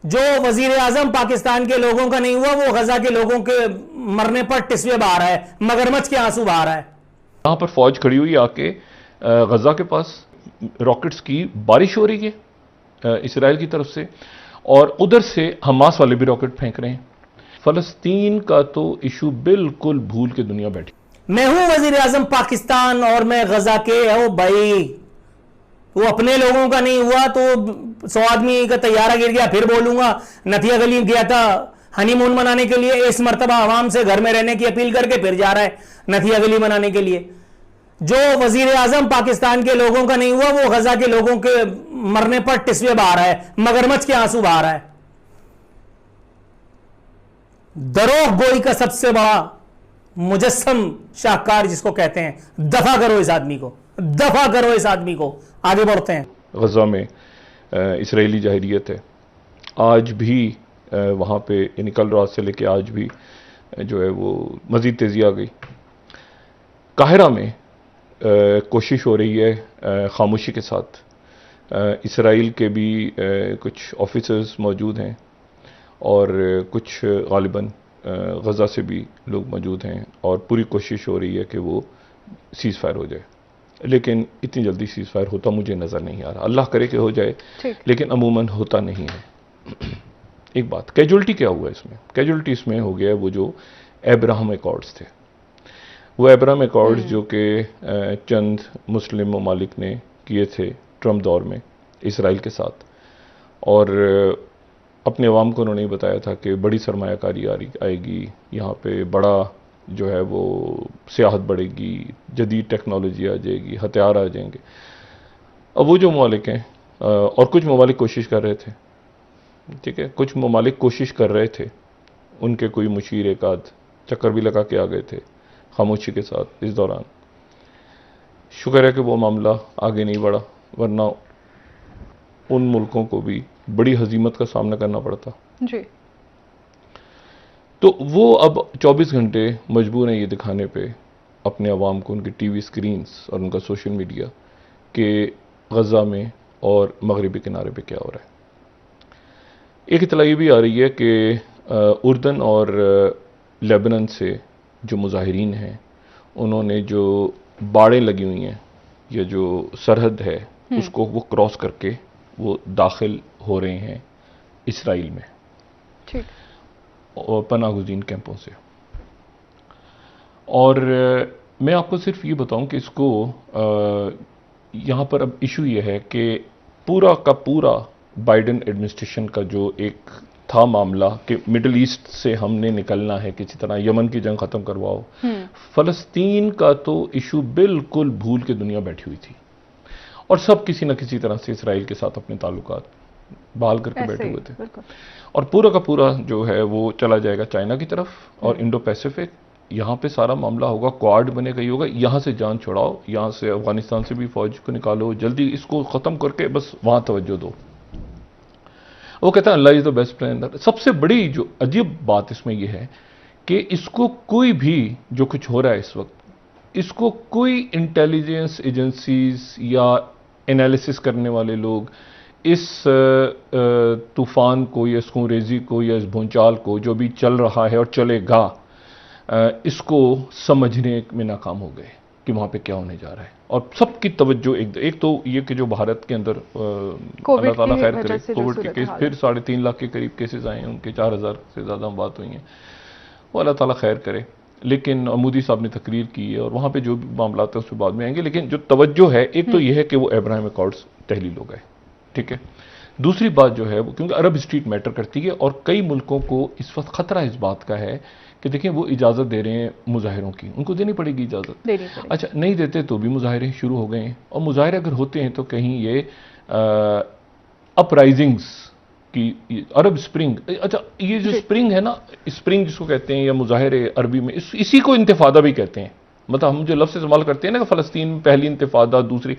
जो वजीर आजम पाकिस्तान के लोगों का नहीं हुआ, वो गजा के लोगों के मरने पर टिस्वे बहा रहा है, मगरमच्छ के आंसू बहा रहा है। यहाँ पर फौज खड़ी हुई आके गजा के पास, रॉकेट्स की बारिश हो रही है इसराइल की तरफ से, और उधर से हमास वाले भी रॉकेट फेंक रहे हैं। फलस्तीन का तो इशू बिल्कुल भूल के दुनिया बैठी। मैं हूं वजीर आजम पाकिस्तान और मैं गजा के, ओ भाई वो अपने लोगों का नहीं हुआ तो 100 आदमी का तैयारा गिर गया, फिर बोलूंगा नथिया गली गया था हनीमून मनाने के लिए, इस मर्तबा आवाम से घर में रहने की अपील करके फिर जा रहा है नथिया गली मनाने के लिए। जो वजीर आजम पाकिस्तान के लोगों का नहीं हुआ, वो गजा के लोगों के मरने पर टिस्वे बहा रहा है, मगरमच्छ के आंसू बहा रहा है। दरोग गोई का सबसे बड़ा मुजस्सम शाहकार जिसको कहते हैं, दफा करो इस आदमी को, दफा करो इस आदमी को। आगे बढ़ते हैं। गजा में इसराइली जाहिरियत है, आज भी वहाँ पे यानी कल रात से लेके आज भी जो है वो मज़ीद तेज़ी आ गई। काहिरा में कोशिश हो रही है खामोशी के साथ, इसराइल के भी कुछ ऑफिसर्स मौजूद हैं और कुछ गालिबन गजा से भी लोग मौजूद हैं, और पूरी कोशिश हो रही है कि वो सीज़ फायर हो जाए, लेकिन इतनी जल्दी सीज़ फायर होता मुझे नज़र नहीं आ रहा। अल्लाह करे कि हो जाए, लेकिन अमूमन होता नहीं है। एक बात, कैजुअल्टी क्या हुआ इसमें? कैजुअल्टी इसमें हो गया वो जो अब्राहम अकॉर्ड्स थे, वो अब्राहम अकॉर्ड्स जो कि चंद मुस्लिम ममालिक ने किए थे ट्रम्प दौर में इसराइल के साथ, और अपने अवाम को उन्होंने बताया था कि बड़ी सरमायाकारी आएगी, यहाँ पे बड़ा जो है वो सियाहत बढ़ेगी, जदीद टेक्नोलॉजी आ जाएगी, हथियार आ जाएंगे। अब वो जो ममालिक हैं, और कुछ ममालिक कोशिश कर रहे थे, ठीक है, कुछ ममालिक कोशिश कर रहे थे, उनके कोई मुशीर एक आध चक्कर भी लगा के आ गए थे खामोशी के साथ इस दौरान। शुक्र है कि वो मामला आगे नहीं बढ़ा, वरना उन मुल्कों को भी बड़ी हजीमत का सामना करना पड़ता जी। तो वो अब 24 घंटे मजबूर हैं ये दिखाने पे अपने अवाम को, उनके टीवी स्क्रीन्स और उनका सोशल मीडिया, कि गजा में और मगरबी किनारे पे क्या हो रहा है। एक इतला ये भी आ रही है कि उर्दन और लेबनान से जो मुजाहिरीन हैं, उन्होंने जो बाड़ें लगी हुई हैं या जो सरहद है उसको वो क्रॉस करके वो दाखिल हो रहे हैं इसराइल में, ठीक, और पनाहगुज़ीन कैंपों से। और मैं आपको सिर्फ ये बताऊं कि इसको यहाँ पर अब इशू ये है कि पूरा का पूरा बाइडेन एडमिनिस्ट्रेशन का जो एक था मामला कि मिडल ईस्ट से हमने निकलना है किसी तरह, यमन की जंग ख़त्म करवाओ, फ़लस्तीन का तो इशू बिल्कुल भूल के दुनिया बैठी हुई थी, और सब किसी न किसी तरह से इसराइल के साथ अपने ताल्लुकात बहाल करके बैठे हुए थे। और पूरा का पूरा जो है वो चला जाएगा चाइना की तरफ और इंडो पैसिफिक। यहाँ पे सारा मामला होगा, क्वाड बनेगा, ये होगा, यहाँ से जान छुड़ाओ, यहाँ से अफगानिस्तान से भी फौज को निकालो, जल्दी इसको ख़त्म करके बस वहाँ तवज्जो दो। वो कहता है अल्लाह इज़ द बेस्ट प्लानर। सबसे बड़ी जो अजीब बात इसमें यह है कि इसको कोई भी जो कुछ हो रहा है इस वक्त, इसको कोई इंटेलिजेंस एजेंसीज या एनालिसिस करने वाले लोग इस तूफ़ान को या इस खूंरेज़ी को या इस भूचाल को जो भी चल रहा है और चलेगा, इसको समझने में नाकाम हो गए कि वहाँ पे क्या होने जा रहा है। और सबकी तवज्जो एक तो ये कि जो भारत के अंदर अल्लाह ताला खैर करे, कोविड के केस फिर 3.5 लाख के करीब केसेस आए हैं, उनके 4000 से ज़्यादा बात हुई हैं, वो अल्लाह ताला खैर करे। लेकिन मोदी साहब ने तकरीर की है और वहाँ पे जो भी मामला है उस पर बाद में आएंगे। लेकिन जो तवज्जो है, एक तो यह है कि वो अब्राहम अकॉर्ड्स तहलील हो गए, ठीक है। दूसरी बात जो है वो क्योंकि अरब स्ट्रीट मैटर करती है और कई मुल्कों को इस वक्त ख़तरा इस बात का है कि देखें वो इजाज़त दे रहे हैं मुजाहिरों की, उनको देनी पड़ेगी इजाज़त। अच्छा, नहीं देते तो भी मुजाहिरे शुरू हो गए हैं, और मुजाहिरे अगर होते हैं तो कहीं ये अपराइजिंग्स की अरब स्प्रिंग, अच्छा ये जो स्प्रिंग है ना, स्प्रिंग जिसको कहते हैं या मुजाहिरे अरबी में, इसी को इंतिफादा भी कहते हैं। मतलब हम जो लफ्ज़ इस्तेमाल करते हैं ना कि फ़लस्तीन में पहली इंतिफादा, दूसरी,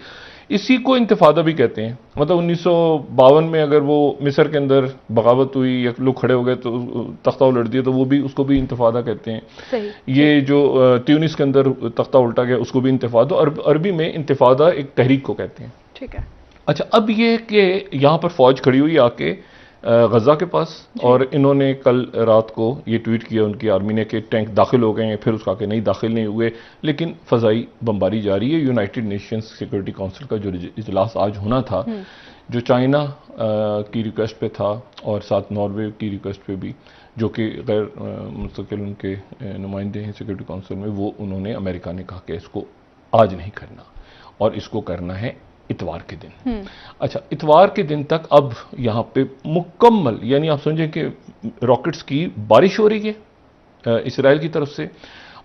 इसी को इंतिफादा भी कहते हैं। मतलब 1952 में अगर वो मिस्र के अंदर बगावत हुई या लोग खड़े हो गए तो तख्ता उलट दिया, तो वो भी, उसको भी इंतिफादा कहते हैं। सही। ये जो ट्यूनिस के अंदर तख्ता उल्टा गया, उसको भी इंतिफादा, अरबी में इंतिफादा एक तहरीक को कहते हैं, ठीक है। अच्छा, अब ये कि यहाँ पर फौज खड़ी हुई आके गजा के पास, और इन्होंने कल रात को ये ट्वीट किया उनकी आर्मी ने कि टैंक दाखिल हो गए हैं, फिर उसका कि नहीं दाखिल नहीं हुए, लेकिन फ़ज़ाई बमबारी जारी है। यूनाइटेड नेशंस सिक्योरिटी काउंसिल का जो इजलास आज होना था, जो चाइना की रिक्वेस्ट पे था और साथ नॉर्वे की रिक्वेस्ट पे भी, जो कि गैर मुस्तकिल उनके नुमाइंदे हैं सिक्योरिटी काउंसिल में, वो उन्होंने, अमेरिका ने कहा कि इसको आज नहीं करना और इसको करना है इतवार के दिन। अच्छा, इतवार के दिन तक अब यहाँ पे मुकम्मल, यानी आप समझें कि रॉकेट्स की बारिश हो रही है इसराइल की तरफ से,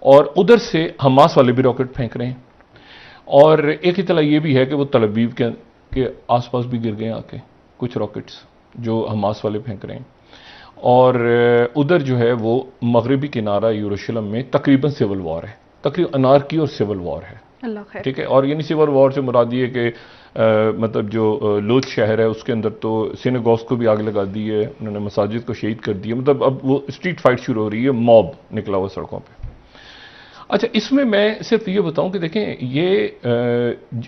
और उधर से हमास वाले भी रॉकेट फेंक रहे हैं। और एक इतला ये भी है कि वो तल अवीव के आसपास भी गिर गए आके कुछ रॉकेट्स जो हमास वाले फेंक रहे हैं। और उधर जो है वो मगरबी किनारा यरूशलेम में तकरीबन सिविल वॉर है, तकरीबन अनारकी और सिविल वॉर है। ठीक है, और यानी सिविल वॉर से मुराद ये कि मतलब जो लोध शहर है उसके अंदर तो सिनेगॉग्स को भी आग लगा दी है उन्होंने, मसाजिद को शहीद कर दिया, मतलब अब वो स्ट्रीट फाइट शुरू हो रही है, मॉब निकला हुआ सड़कों पे। अच्छा, इसमें मैं सिर्फ ये बताऊं कि देखें, ये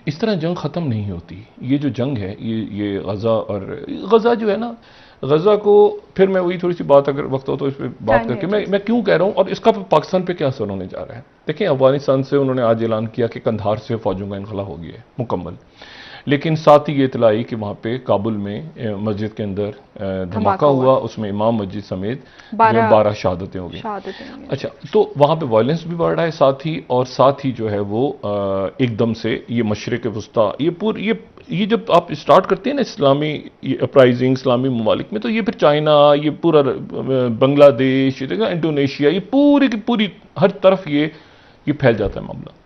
इस तरह जंग ख़त्म नहीं होती। ये जो जंग है, ये गज़ा, और गज़ा जो है ना, गज़ा को फिर मैं वही थोड़ी सी बात, अगर वक्त हो तो इस पर बात करके मैं क्यों कह रहा हूँ और इसका पाकिस्तान पे क्या असर होने जा रहा है। देखिए, अफगानिस्तान से उन्होंने आज ऐलान किया कि कंधार से फौजों का इनखला हो गया है मुकम्मल, लेकिन साथ ही ये इतला आई कि वहाँ पे काबुल में मस्जिद के अंदर धमाका हुआ, उसमें इमाम मस्जिद समेत 12 शहादतें हो गई। अच्छा, तो वहाँ पे वायलेंस भी बढ़ रहा है साथ ही जो है वो एकदम से ये मशरिक वस्ता, ये जब आप स्टार्ट करते हैं ना इस्लामी अपराइजिंग इस्लामी ममालिक में, तो ये फिर चाइना, ये पूरा बांग्लादेश, इंडोनेशिया, ये पूरी की पूरी हर तरफ ये फैल जाता है मामला।